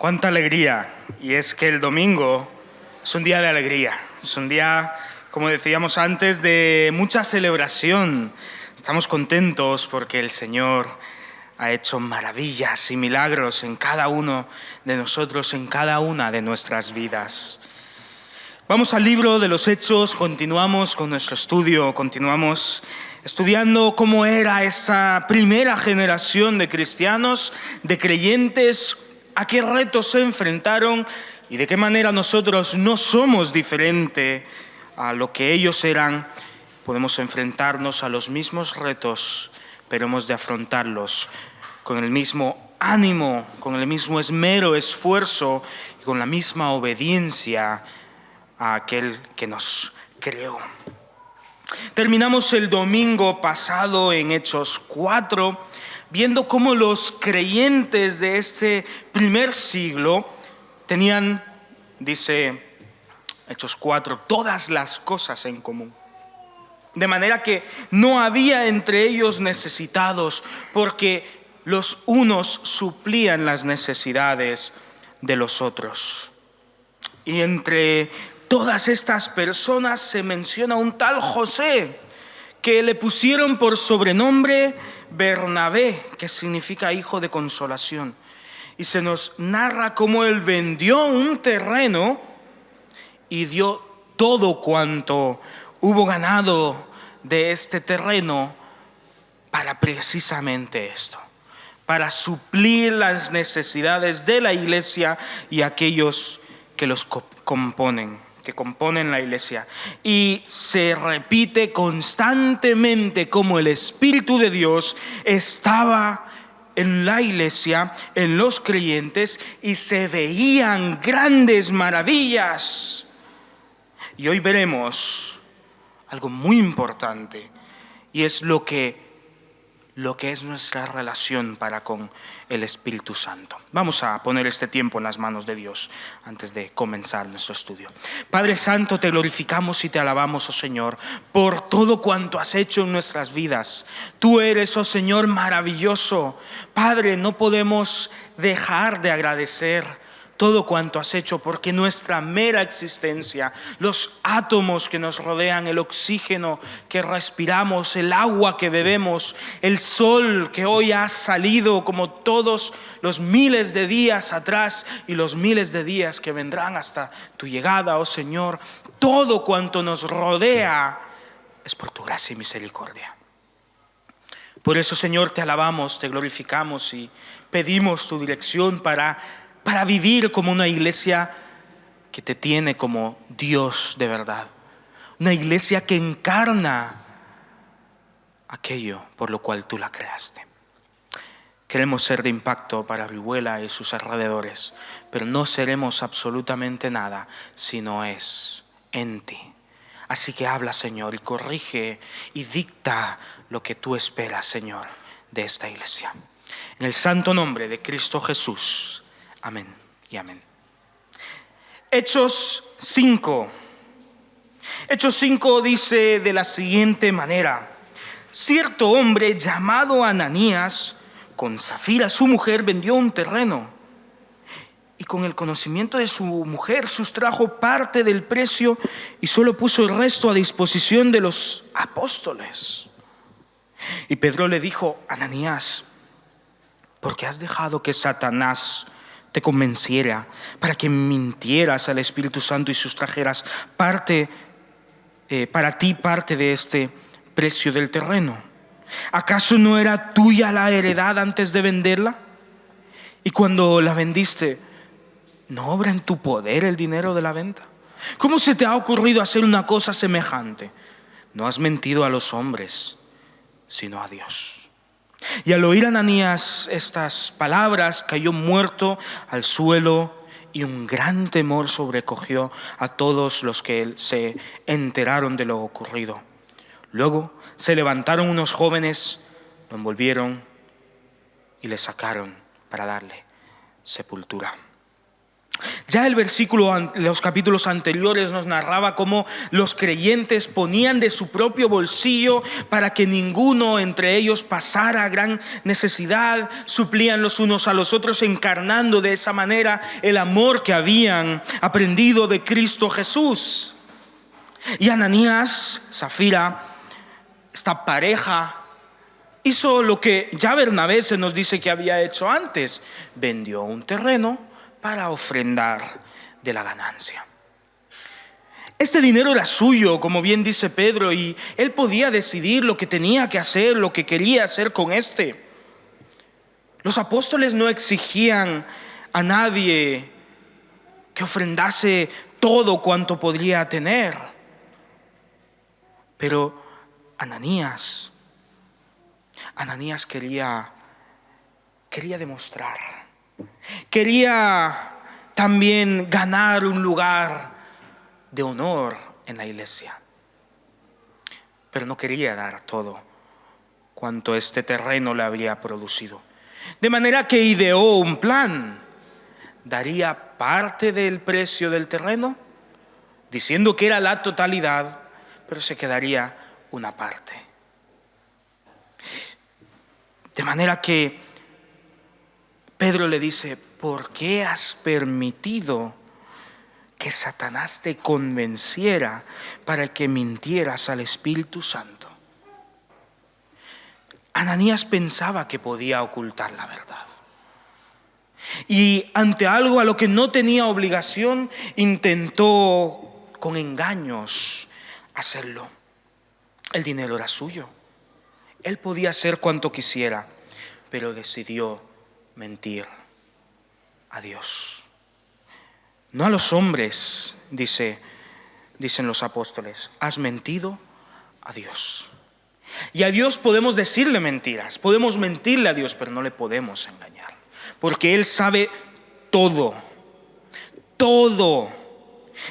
Cuánta alegría. Y es que el domingo es un día de alegría. Es un día, como decíamos antes, de mucha celebración. Estamos contentos porque el Señor ha hecho maravillas y milagros en cada uno de nosotros, en cada una de nuestras vidas. Vamos al libro de los Hechos, continuamos con nuestro estudio, continuamos estudiando cómo era esa primera generación de cristianos, de creyentes, a qué retos se enfrentaron y de qué manera nosotros no somos diferentes a lo que ellos eran. Podemos enfrentarnos a los mismos retos, pero hemos de afrontarlos con el mismo ánimo, con el mismo esmero, esfuerzo y con la misma obediencia a aquel que nos creó. Terminamos el domingo pasado en Hechos 4, viendo cómo los creyentes de este primer siglo tenían, dice Hechos 4, todas las cosas en común. De manera que no había entre ellos necesitados, porque los unos suplían las necesidades de los otros. Y entre todas estas personas se menciona un tal José, que le pusieron por sobrenombre Bernabé, que significa hijo de consolación. Y se nos narra cómo él vendió un terreno y dio todo cuanto hubo ganado de este terreno para precisamente esto, para suplir las necesidades de la iglesia y aquellos que los componen la iglesia. Y se repite constantemente cómo el Espíritu de Dios estaba en la iglesia, en los creyentes, y se veían grandes maravillas. Y hoy veremos algo muy importante, y es lo que es nuestra relación para con el Espíritu Santo. Vamos a poner este tiempo en las manos de Dios antes de comenzar nuestro estudio. Padre Santo, te glorificamos y te alabamos, oh Señor, por todo cuanto has hecho en nuestras vidas. Tú eres, oh Señor, maravilloso. Padre, no podemos dejar de agradecer todo cuanto has hecho, porque nuestra mera existencia, los átomos que nos rodean, el oxígeno que respiramos, el agua que bebemos, el sol que hoy ha salido, como todos los miles de días atrás y los miles de días que vendrán hasta tu llegada, oh Señor, todo cuanto nos rodea es por tu gracia y misericordia. Por eso, Señor, te alabamos, te glorificamos y pedimos tu dirección para vivir como una iglesia que te tiene como Dios de verdad. Una iglesia que encarna aquello por lo cual tú la creaste. Queremos ser de impacto para Orihuela y sus alrededores, pero no seremos absolutamente nada si no es en ti. Así que habla, Señor, y corrige y dicta lo que tú esperas, Señor, de esta iglesia. En el santo nombre de Cristo Jesús. Amén y amén. Hechos 5. Hechos 5 dice de la siguiente manera: cierto hombre llamado Ananías, con Safira su mujer, vendió un terreno y con el conocimiento de su mujer sustrajo parte del precio y solo puso el resto a disposición de los apóstoles. Y Pedro le dijo: Ananías, ¿por qué has dejado que Satanás te convenciera para que mintieras al Espíritu Santo y sustrajeras para ti parte de este precio del terreno? ¿Acaso no era tuya la heredad antes de venderla? Y cuando la vendiste, ¿no obra en tu poder el dinero de la venta? ¿Cómo se te ha ocurrido hacer una cosa semejante? No has mentido a los hombres, sino a Dios. Y al oír Ananías estas palabras, cayó muerto al suelo, y un gran temor sobrecogió a todos los que se enteraron de lo ocurrido. Luego se levantaron unos jóvenes, lo envolvieron y le sacaron para darle sepultura. Ya los capítulos anteriores nos narraba cómo los creyentes ponían de su propio bolsillo para que ninguno entre ellos pasara gran necesidad, suplían los unos a los otros, encarnando de esa manera el amor que habían aprendido de Cristo Jesús. Y Ananías, Safira, esta pareja, hizo lo que ya Bernabé se nos dice que había hecho antes: vendió un terreno para ofrendar de la ganancia. Este dinero era suyo, como bien dice Pedro, y él podía decidir lo que tenía que hacer, lo que quería hacer con este. Los apóstoles no exigían a nadie que ofrendase todo cuanto podría tener. Pero Ananías quería demostrar, quería también ganar un lugar de honor en la iglesia, pero no quería dar todo cuanto este terreno le había producido. De manera que ideó un plan: daría parte del precio del terreno, diciendo que era la totalidad, pero se quedaría una parte. De manera que Pedro le dice: ¿por qué has permitido que Satanás te convenciera para que mintieras al Espíritu Santo? Ananías pensaba que podía ocultar la verdad. Y ante algo a lo que no tenía obligación, intentó con engaños hacerlo. El dinero era suyo. Él podía hacer cuanto quisiera, pero decidió mentir a Dios. No a los hombres, dicen los apóstoles. Has mentido a Dios. Y a Dios podemos decirle mentiras, podemos mentirle a Dios, pero no le podemos engañar, porque Él sabe todo, todo.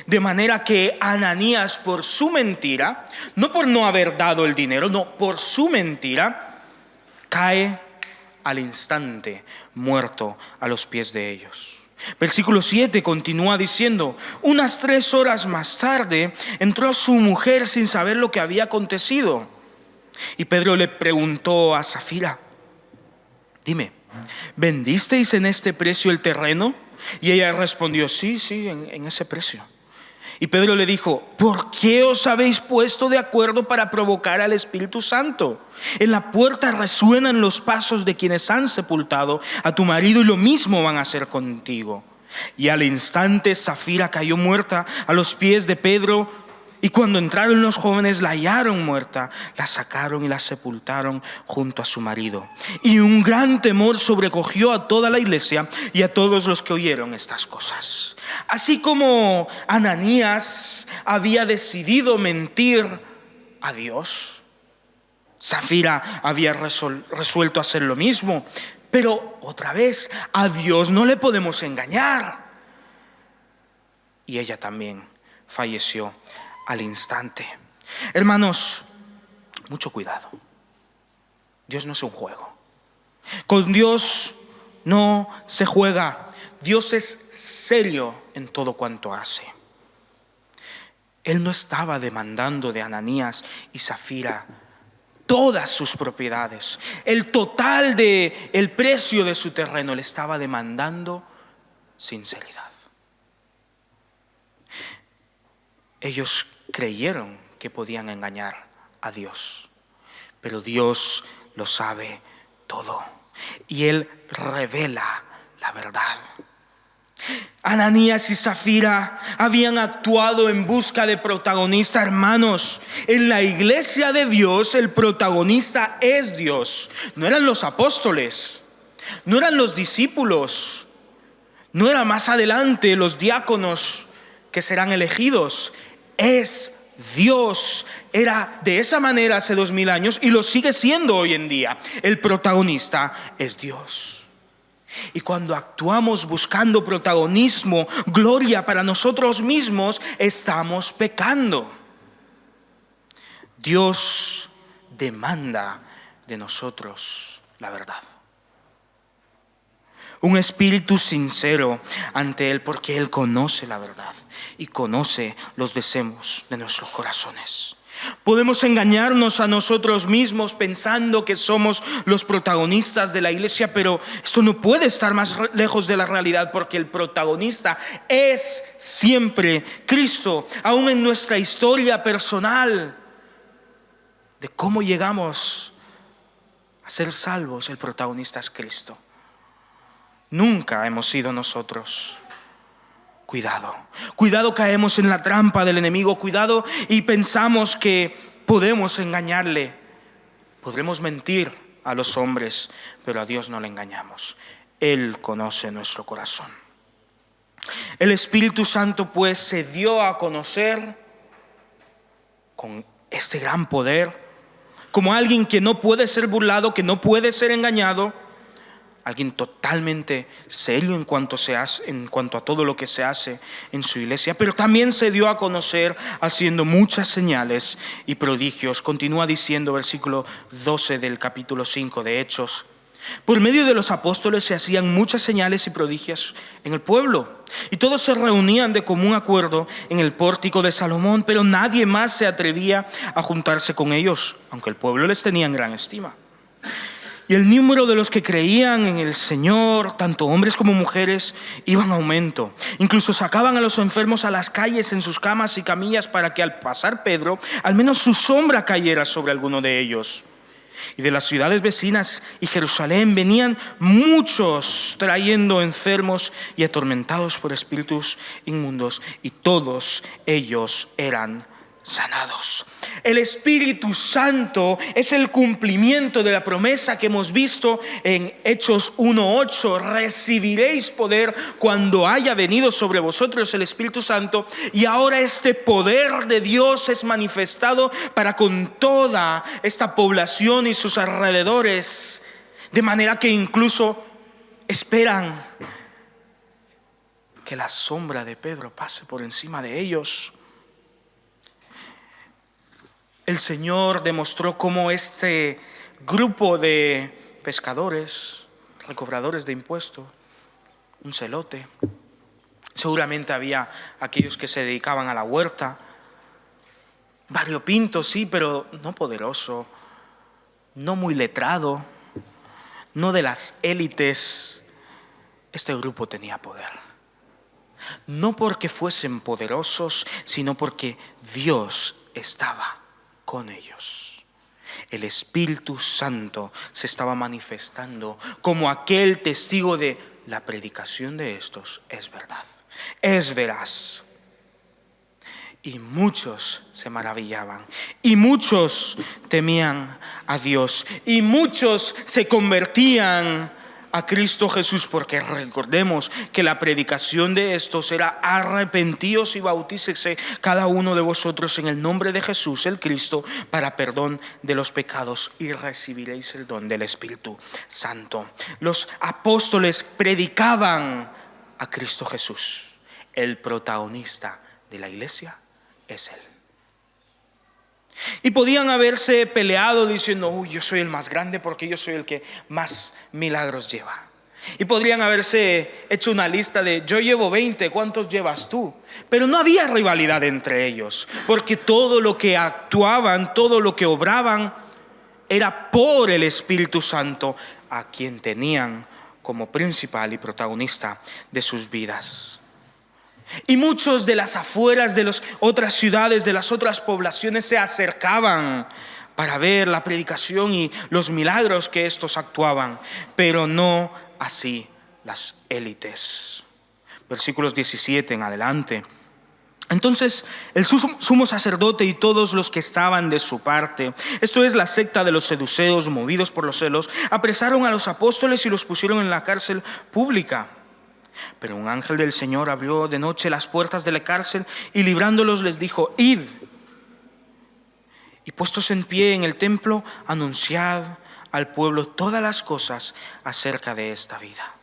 De manera que Ananías, por su mentira, no por no haber dado el dinero, no, por su mentira, cae al instante muerto a los pies de ellos. Versículo 7 continúa diciendo: unas 3 horas más tarde entró su mujer sin saber lo que había acontecido. Y Pedro le preguntó a Safira: dime, ¿vendisteis en este precio el terreno? Y ella respondió: sí, en ese precio. Y Pedro le dijo: ¿por qué os habéis puesto de acuerdo para provocar al Espíritu Santo? En la puerta resuenan los pasos de quienes han sepultado a tu marido, y lo mismo van a hacer contigo. Y al instante Safira cayó muerta a los pies de Pedro. Y cuando entraron los jóvenes, la hallaron muerta, la sacaron y la sepultaron junto a su marido. Y un gran temor sobrecogió a toda la iglesia y a todos los que oyeron estas cosas. Así como Ananías había decidido mentir a Dios, Safira había resuelto hacer lo mismo. Pero otra vez, a Dios no le podemos engañar. Y ella también falleció al instante. Hermanos, mucho cuidado. Dios no es un juego. Con Dios no se juega. Dios es serio en todo cuanto hace. Él no estaba demandando de Ananías y Safira todas sus propiedades, el total del precio de su terreno. Le estaba demandando sinceridad. Ellos creyeron que podían engañar a Dios, pero Dios lo sabe todo y Él revela la verdad. Ananías y Safira habían actuado en busca de protagonista. Hermanos, en la iglesia de Dios el protagonista es Dios. No eran los apóstoles, no eran los discípulos, no eran más adelante los diáconos que serán elegidos. Es Dios. Era de esa manera hace 2000 años y lo sigue siendo hoy en día. El protagonista es Dios. Y cuando actuamos buscando protagonismo, gloria para nosotros mismos, estamos pecando. Dios demanda de nosotros la verdad. un espíritu sincero ante Él, porque Él conoce la verdad y conoce los deseos de nuestros corazones. Podemos engañarnos a nosotros mismos pensando que somos los protagonistas de la iglesia, pero esto no puede estar más lejos de la realidad, porque el protagonista es siempre Cristo. Aún en nuestra historia personal de cómo llegamos a ser salvos, el protagonista es Cristo. Nunca hemos sido nosotros. Cuidado, caemos en la trampa del enemigo. Cuidado y pensamos que podemos engañarle. Podremos mentir a los hombres, pero a Dios no le engañamos. Él conoce nuestro corazón. El Espíritu Santo pues se dio a conocer con este gran poder, como alguien que no puede ser burlado, que no puede ser engañado. Alguien totalmente serio en cuanto a todo lo que se hace en su iglesia, pero también se dio a conocer haciendo muchas señales y prodigios. Continúa diciendo versículo 12 del capítulo 5 de Hechos: por medio de los apóstoles se hacían muchas señales y prodigios en el pueblo, y todos se reunían de común acuerdo en el pórtico de Salomón, pero nadie más se atrevía a juntarse con ellos, aunque el pueblo les tenía en gran estima. Y el número de los que creían en el Señor, tanto hombres como mujeres, iba en aumento. Incluso sacaban a los enfermos a las calles en sus camas y camillas, para que al pasar Pedro, al menos su sombra cayera sobre alguno de ellos. Y de las ciudades vecinas y Jerusalén venían muchos trayendo enfermos y atormentados por espíritus inmundos, y todos ellos eran sanados. El Espíritu Santo es el cumplimiento de la promesa que hemos visto en Hechos 1:8. Recibiréis poder cuando haya venido sobre vosotros el Espíritu Santo. Y ahora este poder de Dios es manifestado para con toda esta población y sus alrededores, de manera que incluso esperan que la sombra de Pedro pase por encima de ellos. El Señor demostró cómo este grupo de pescadores, recobradores de impuestos, un celote, seguramente había aquellos que se dedicaban a la huerta, variopinto, sí, pero no poderoso, no muy letrado, no de las élites. Este grupo tenía poder. No porque fuesen poderosos, sino porque Dios estaba con ellos. El Espíritu Santo se estaba manifestando como aquel testigo de la predicación de estos es verdad, es veraz. Y muchos se maravillaban, y muchos temían a Dios, y muchos se convertían a Cristo Jesús, porque recordemos que la predicación de estos era: arrepentíos y bautícese cada uno de vosotros en el nombre de Jesús el Cristo para perdón de los pecados, y recibiréis el don del Espíritu Santo. Los apóstoles predicaban a Cristo Jesús. El protagonista de la iglesia es Él. Y podían haberse peleado diciendo: uy, yo soy el más grande porque yo soy el que más milagros lleva. Y podrían haberse hecho una lista de: yo llevo 20, ¿cuántos llevas tú? Pero no había rivalidad entre ellos, porque todo lo que actuaban, todo lo que obraban, era por el Espíritu Santo, a quien tenían como principal y protagonista de sus vidas. Y muchos de las afueras de las otras ciudades, de las otras poblaciones, se acercaban para ver la predicación y los milagros que estos actuaban, pero no así las élites. Versículos 17 en adelante. Entonces el sumo sacerdote y todos los que estaban de su parte, esto es la secta de los seduceos, movidos por los celos, apresaron a los apóstoles y los pusieron en la cárcel pública. Pero un ángel del Señor abrió de noche las puertas de la cárcel y librándolos les dijo: id, y puestos en pie en el templo, anunciad al pueblo todas las cosas acerca de esta vida.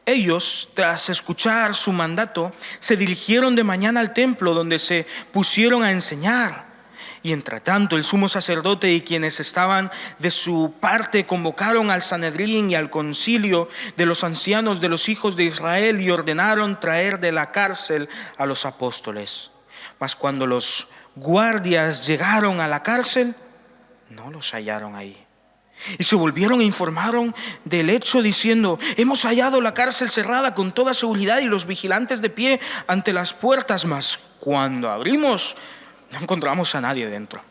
Ellos, tras escuchar su mandato, se dirigieron de mañana al templo, donde se pusieron a enseñar. Y entre tanto el sumo sacerdote y quienes estaban de su parte convocaron al Sanedrín y al concilio de los ancianos de los hijos de Israel y ordenaron traer de la cárcel a los apóstoles. Mas cuando los guardias llegaron a la cárcel, no los hallaron ahí. Y se volvieron e informaron del hecho diciendo: hemos hallado la cárcel cerrada con toda seguridad y los vigilantes de pie ante las puertas, mas cuando abrimos no encontramos a nadie dentro.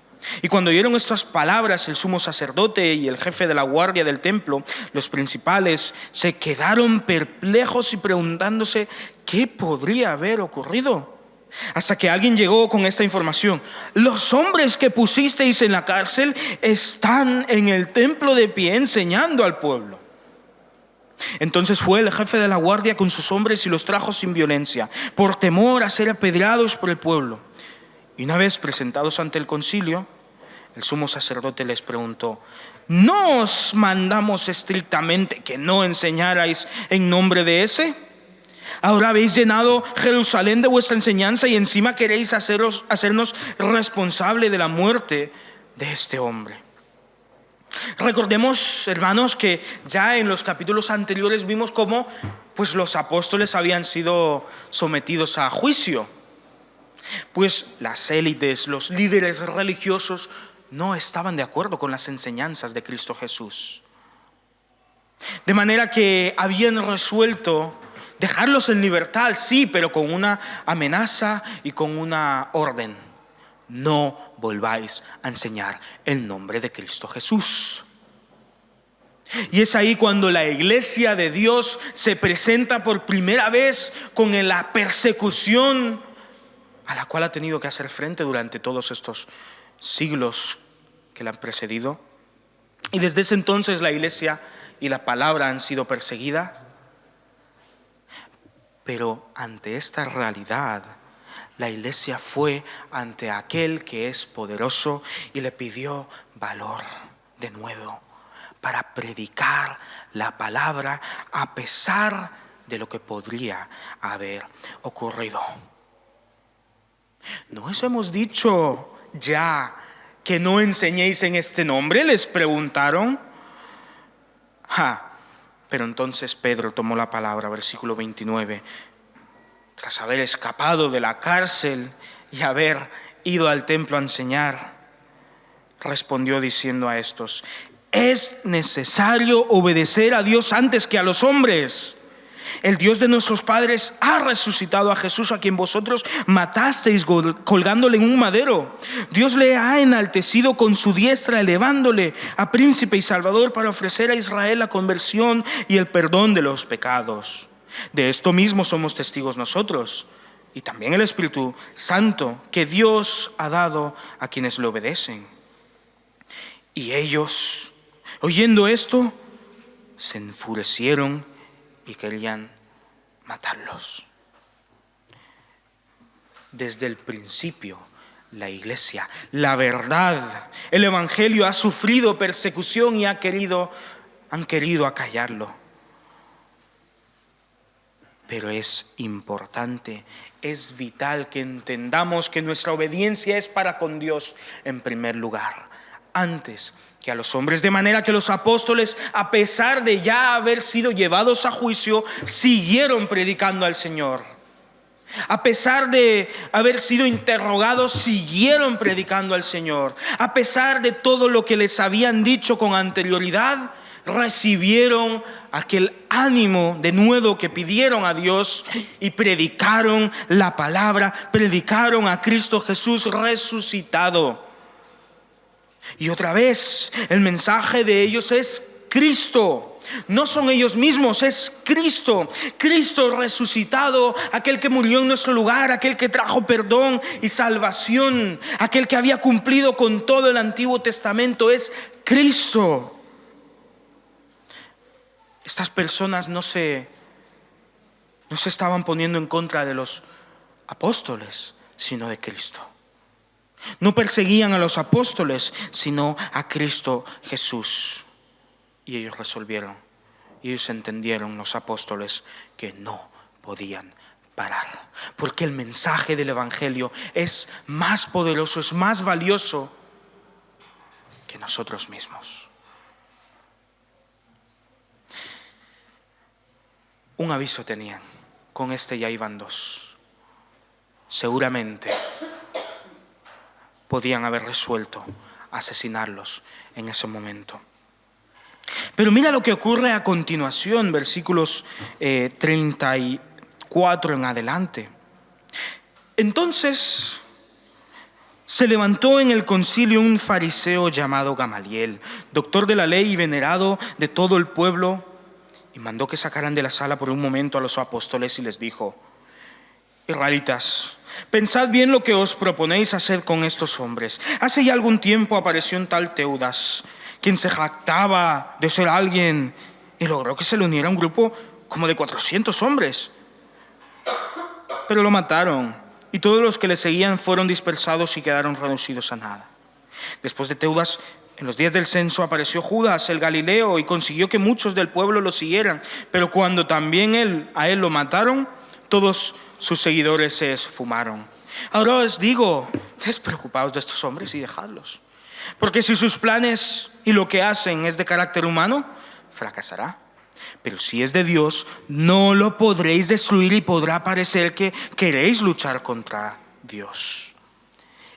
Y cuando oyeron estas palabras el sumo sacerdote y el jefe de la guardia del templo, los principales, se quedaron perplejos y preguntándose qué podría haber ocurrido. Hasta que alguien llegó con esta información: los hombres que pusisteis en la cárcel están en el templo de pie enseñando al pueblo. Entonces fue el jefe de la guardia con sus hombres y los trajo sin violencia, por temor a ser apedreados por el pueblo. Y una vez presentados ante el concilio, el sumo sacerdote les preguntó: ¿no os mandamos estrictamente que no enseñarais en nombre de ese? Ahora habéis llenado Jerusalén de vuestra enseñanza y encima queréis hacernos responsable de la muerte de este hombre. Recordemos, hermanos, que ya en los capítulos anteriores vimos cómo pues, los apóstoles habían sido sometidos a juicio. Pues las élites, los líderes religiosos no estaban de acuerdo con las enseñanzas de Cristo Jesús. De manera que habían resuelto dejarlos en libertad, sí, pero con una amenaza y con una orden: no volváis a enseñar el nombre de Cristo Jesús. Y es ahí cuando la iglesia de Dios se presenta por primera vez con la persecución a la cual ha tenido que hacer frente durante todos estos siglos que la han precedido. Y desde ese entonces la iglesia y la palabra han sido perseguidas. Pero ante esta realidad, la iglesia fue ante aquel que es poderoso y le pidió valor de nuevo para predicar la palabra a pesar de lo que podría haber ocurrido. ¿No os hemos dicho ya que no enseñéis en este nombre?, les preguntaron. Pero entonces Pedro tomó la palabra, versículo 29. Tras haber escapado de la cárcel y haber ido al templo a enseñar, respondió diciendo a estos: es necesario obedecer a Dios antes que a los hombres. El Dios de nuestros padres ha resucitado a Jesús, a quien vosotros matasteis colgándole en un madero. Dios le ha enaltecido con su diestra, elevándole a príncipe y salvador para ofrecer a Israel la conversión y el perdón de los pecados. De esto mismo somos testigos nosotros y también el Espíritu Santo que Dios ha dado a quienes le obedecen. Y ellos, oyendo esto, se enfurecieron y querían matarlos. Desde el principio, la iglesia, la verdad, el evangelio ha sufrido persecución y han querido acallarlo. Pero es importante, es vital que entendamos que nuestra obediencia es para con Dios en primer lugar, antes que a los hombres, de manera que los apóstoles, a pesar de ya haber sido llevados a juicio, siguieron predicando al Señor. A pesar de haber sido interrogados, siguieron predicando al Señor. A pesar de todo lo que les habían dicho con anterioridad, recibieron aquel ánimo de nuevo que pidieron a Dios y predicaron la palabra, predicaron a Cristo Jesús resucitado. Y otra vez, el mensaje de ellos es Cristo. No son ellos mismos, es Cristo. Cristo resucitado, aquel que murió en nuestro lugar, aquel que trajo perdón y salvación, aquel que había cumplido con todo el Antiguo Testamento, es Cristo. Estas personas no se estaban poniendo en contra de los apóstoles, sino de Cristo. No perseguían a los apóstoles, sino a Cristo Jesús. Y ellos resolvieron, y ellos entendieron, los apóstoles, que no podían parar. Porque el mensaje del Evangelio es más poderoso, es más valioso que nosotros mismos. Un aviso tenían, con este ya iban dos. Seguramente podían haber resuelto asesinarlos en ese momento. Pero mira lo que ocurre a continuación, versículos 34 en adelante. Entonces se levantó en el concilio un fariseo llamado Gamaliel, doctor de la ley y venerado de todo el pueblo, y mandó que sacaran de la sala por un momento a los apóstoles y les dijo: Israelitas, pensad bien lo que os proponéis hacer con estos hombres. Hace ya algún tiempo apareció un tal Teudas, quien se jactaba de ser alguien, y logró que se le uniera un grupo como de 400 hombres. Pero lo mataron, y todos los que le seguían fueron dispersados y quedaron reducidos a nada. Después de Teudas, en los días del censo, apareció Judas el Galileo y consiguió que muchos del pueblo lo siguieran. Pero cuando también a él lo mataron, todos sus seguidores se esfumaron. Ahora os digo, despreocupaos de estos hombres y dejadlos. Porque si sus planes y lo que hacen es de carácter humano, fracasará. Pero si es de Dios, no lo podréis destruir y podrá parecer que queréis luchar contra Dios.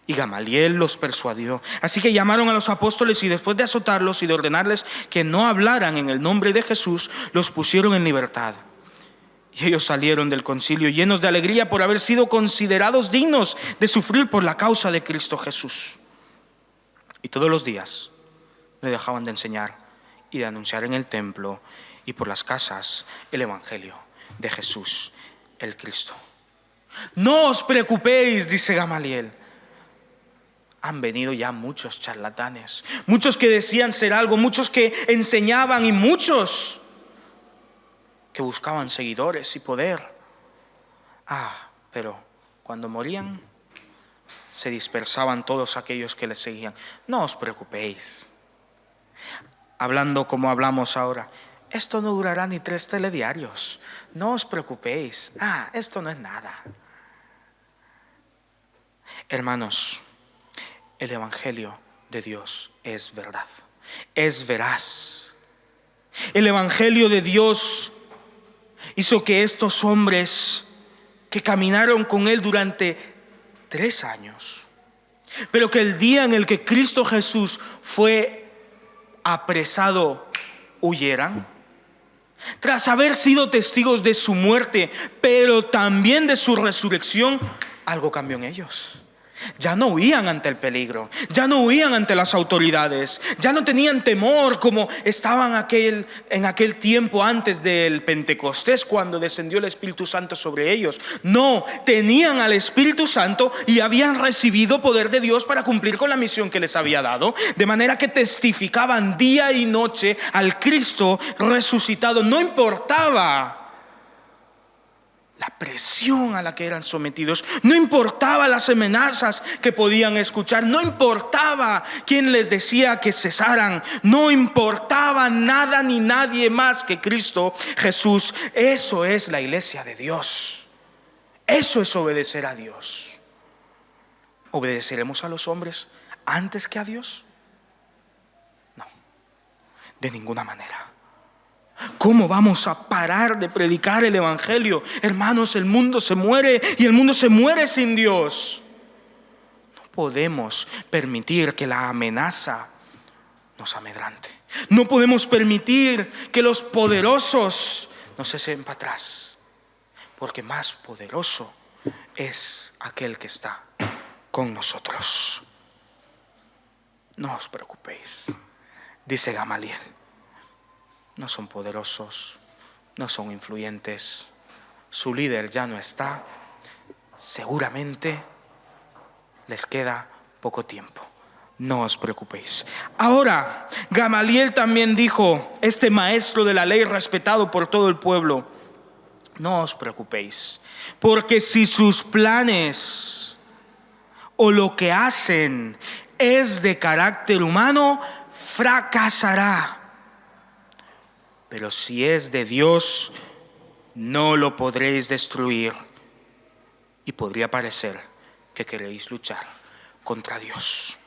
Y Gamaliel los persuadió. Así que llamaron a los apóstoles y después de azotarlos y de ordenarles que no hablaran en el nombre de Jesús, los pusieron en libertad. Y ellos salieron del concilio llenos de alegría por haber sido considerados dignos de sufrir por la causa de Cristo Jesús. Y todos los días no dejaban de enseñar y de anunciar en el templo y por las casas el Evangelio de Jesús el Cristo. No os preocupéis, dice Gamaliel. Han venido ya muchos charlatanes, muchos que decían ser algo, muchos que enseñaban y muchos que buscaban seguidores y poder. Pero cuando morían, se dispersaban todos aquellos que les seguían. No os preocupéis. Hablando como hablamos ahora, esto no durará ni 3 telediarios. No os preocupéis. Esto no es nada. Hermanos, el Evangelio de Dios es verdad, es veraz. El Evangelio de Dios hizo que estos hombres que caminaron con Él durante 3 años, pero que el día en el que Cristo Jesús fue apresado, huyeran. Tras haber sido testigos de su muerte, pero también de su resurrección, algo cambió en ellos. Ya no huían ante el peligro, ya no huían ante las autoridades, ya no tenían temor como estaban en aquel tiempo antes del Pentecostés, cuando descendió el Espíritu Santo sobre ellos. No, tenían al Espíritu Santo y habían recibido poder de Dios para cumplir con la misión que les había dado, de manera que testificaban día y noche al Cristo resucitado. No importaba la presión a la que eran sometidos, no importaba las amenazas que podían escuchar, no importaba quién les decía que cesaran, no importaba nada ni nadie más que Cristo Jesús. Eso es la iglesia de Dios. Eso es obedecer a Dios. ¿Obedeceremos a los hombres antes que a Dios? No, de ninguna manera. ¿Cómo vamos a parar de predicar el Evangelio? Hermanos, el mundo se muere y el mundo se muere sin Dios. No podemos permitir que la amenaza nos amedrante. No podemos permitir que los poderosos nos echen para atrás, porque más poderoso es aquel que está con nosotros. No os preocupéis, dice Gamaliel. No son poderosos, no son influyentes. Su líder ya no está. Seguramente les queda poco tiempo. No os preocupéis. Ahora, Gamaliel también dijo, este maestro de la ley respetado por todo el pueblo: no os preocupéis, porque si sus planes o lo que hacen es de carácter humano, fracasará. Pero si es de Dios, no lo podréis destruir y podría parecer que queréis luchar contra Dios.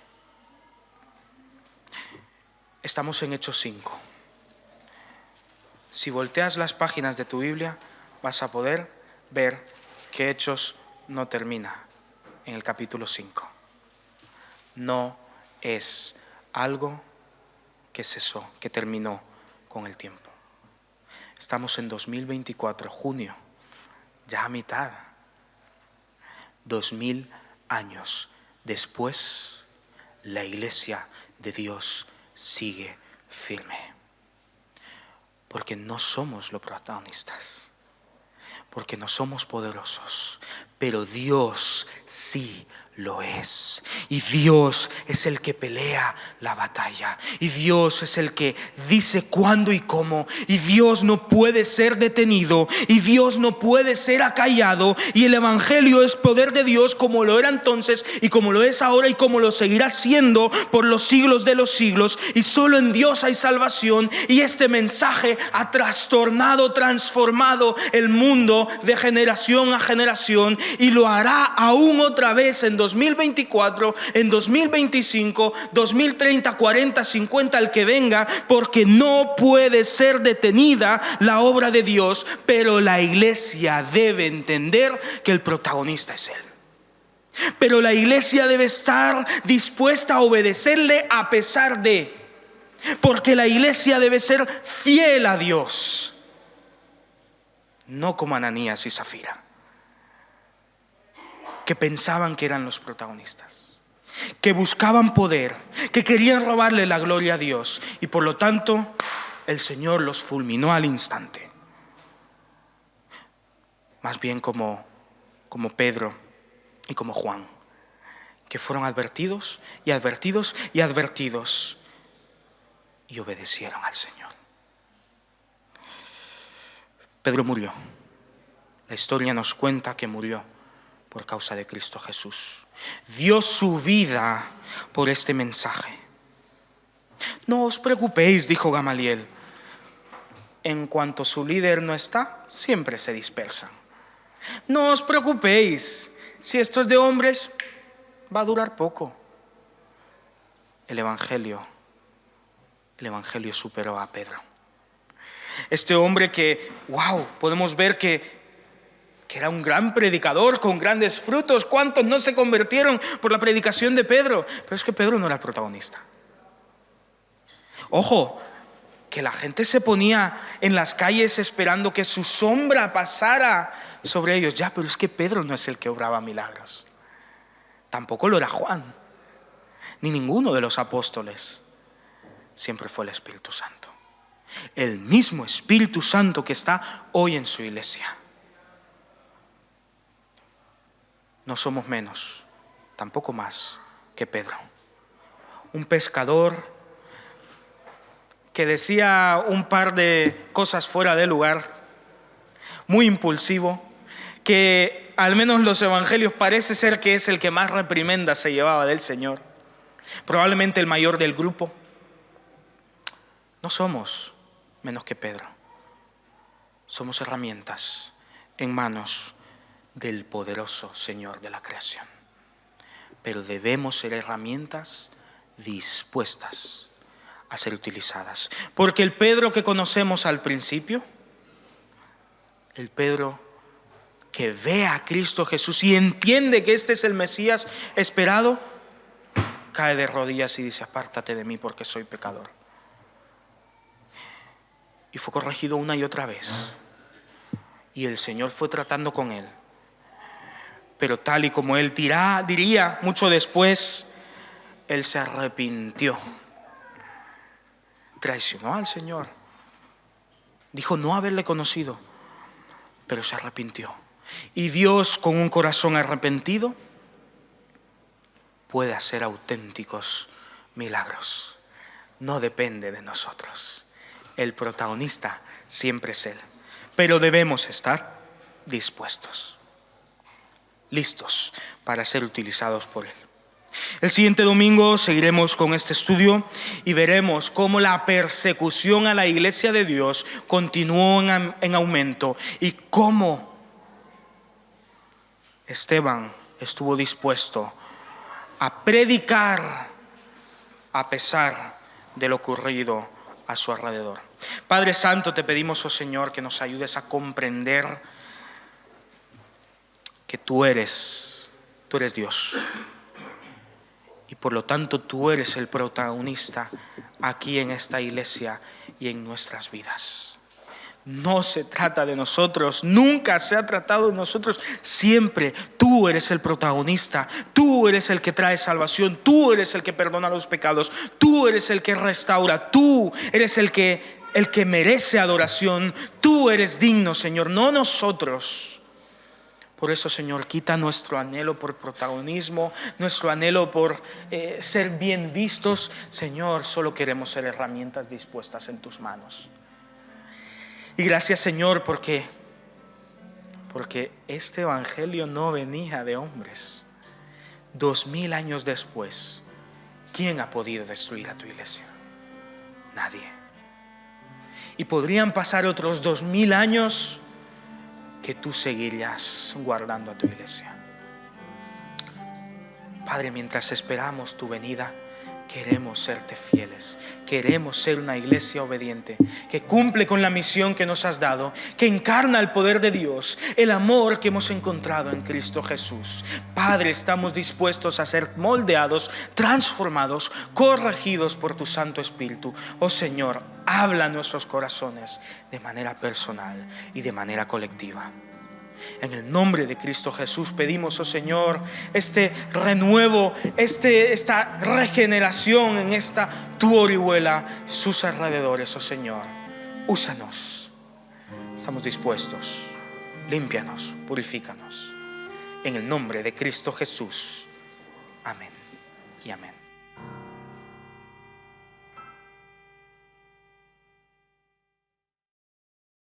Estamos en Hechos 5. Si volteas las páginas de tu Biblia, vas a poder ver que Hechos no termina en el capítulo 5. No es algo que cesó, que terminó con el tiempo. Estamos en 2024, junio, ya a mitad. 2000 años después, la Iglesia de Dios sigue firme. Porque no somos los protagonistas, porque no somos poderosos, pero Dios sí lo es. Y Dios es el que pelea la batalla. Y Dios es el que dice cuándo y cómo. Y Dios no puede ser detenido. Y Dios no puede ser acallado. Y el Evangelio es poder de Dios, como lo era entonces y como lo es ahora y como lo seguirá siendo por los siglos de los siglos. Y solo en Dios hay salvación. Y este mensaje ha trastornado, transformado el mundo de generación a generación. Y lo hará aún otra vez en 2024, en 2025, 2030, 40, 50, el que venga, porque no puede ser detenida la obra de Dios, pero la Iglesia debe entender que el protagonista es Él. Pero la Iglesia debe estar dispuesta a obedecerle a pesar de, porque la Iglesia debe ser fiel a Dios, no como Ananías y Zafira, que pensaban que eran los protagonistas, que buscaban poder, que querían robarle la gloria a Dios, y por lo tanto el Señor los fulminó al instante. Más bien como Pedro y como Juan, que fueron advertidos y advertidos y advertidos y obedecieron al Señor. Pedro murió. La historia nos cuenta que murió por causa de Cristo Jesús. Dio su vida por este mensaje. No os preocupéis, dijo Gamaliel. En cuanto su líder no está, siempre se dispersan. No os preocupéis. Si esto es de hombres, va a durar poco. El Evangelio superó a Pedro. Este hombre que, podemos ver que era un gran predicador con grandes frutos. ¿Cuántos no se convirtieron por la predicación de Pedro? Pero es que Pedro no era el protagonista. Ojo, que la gente se ponía en las calles esperando que su sombra pasara sobre ellos. Ya, pero es que Pedro no es el que obraba milagros. Tampoco lo era Juan, ni ninguno de los apóstoles. Siempre fue el Espíritu Santo. El mismo Espíritu Santo que está hoy en su iglesia. No somos menos, tampoco más que Pedro. Un pescador que decía un par de cosas fuera de lugar, muy impulsivo, que al menos los evangelios parece ser que es el que más reprimendas se llevaba del Señor. Probablemente el mayor del grupo. No somos menos que Pedro. Somos herramientas en manos del poderoso Señor de la creación. Pero debemos ser herramientas dispuestas a ser utilizadas. Porque el Pedro que conocemos al principio, el Pedro que ve a Cristo Jesús y entiende que este es el Mesías esperado, cae de rodillas y dice: apártate de mí porque soy pecador. Y fue corregido una y otra vez. Y el Señor fue tratando con él. Pero tal y como él diría mucho después, él se arrepintió. Traicionó al Señor. Dijo no haberle conocido, pero se arrepintió. Y Dios, con un corazón arrepentido, puede hacer auténticos milagros. No depende de nosotros. El protagonista siempre es Él. Pero debemos estar dispuestos, listos para ser utilizados por Él. El siguiente domingo seguiremos con este estudio y veremos cómo la persecución a la iglesia de Dios continuó en aumento y cómo Esteban estuvo dispuesto a predicar a pesar de lo ocurrido a su alrededor. Padre Santo, te pedimos, oh Señor, que nos ayudes a comprender que tú eres Dios. Y por lo tanto tú eres el protagonista aquí en esta iglesia y en nuestras vidas. No se trata de nosotros, nunca se ha tratado de nosotros. Siempre tú eres el protagonista, tú eres el que trae salvación, tú eres el que perdona los pecados, tú eres el que restaura, tú eres el que merece adoración, tú eres digno, Señor, no nosotros. Por eso, Señor, quita nuestro anhelo por protagonismo, nuestro anhelo por ser bien vistos. Señor, solo queremos ser herramientas dispuestas en tus manos. Y gracias, Señor, porque este evangelio no venía de hombres. 2000 años después, ¿quién ha podido destruir a tu iglesia? Nadie. Y podrían pasar otros 2000 años que tú seguirías guardando a tu iglesia. Padre, mientras esperamos tu venida, queremos serte fieles, queremos ser una iglesia obediente, que cumple con la misión que nos has dado, que encarna el poder de Dios, el amor que hemos encontrado en Cristo Jesús. Padre, estamos dispuestos a ser moldeados, transformados, corregidos por tu Santo Espíritu. Oh Señor, habla a nuestros corazones de manera personal y de manera colectiva. En el nombre de Cristo Jesús pedimos, oh Señor, este renuevo, esta regeneración en esta tu Orihuela, sus alrededores, oh Señor. Úsanos. Estamos dispuestos. Límpianos, purifícanos. En el nombre de Cristo Jesús. Amén y amén.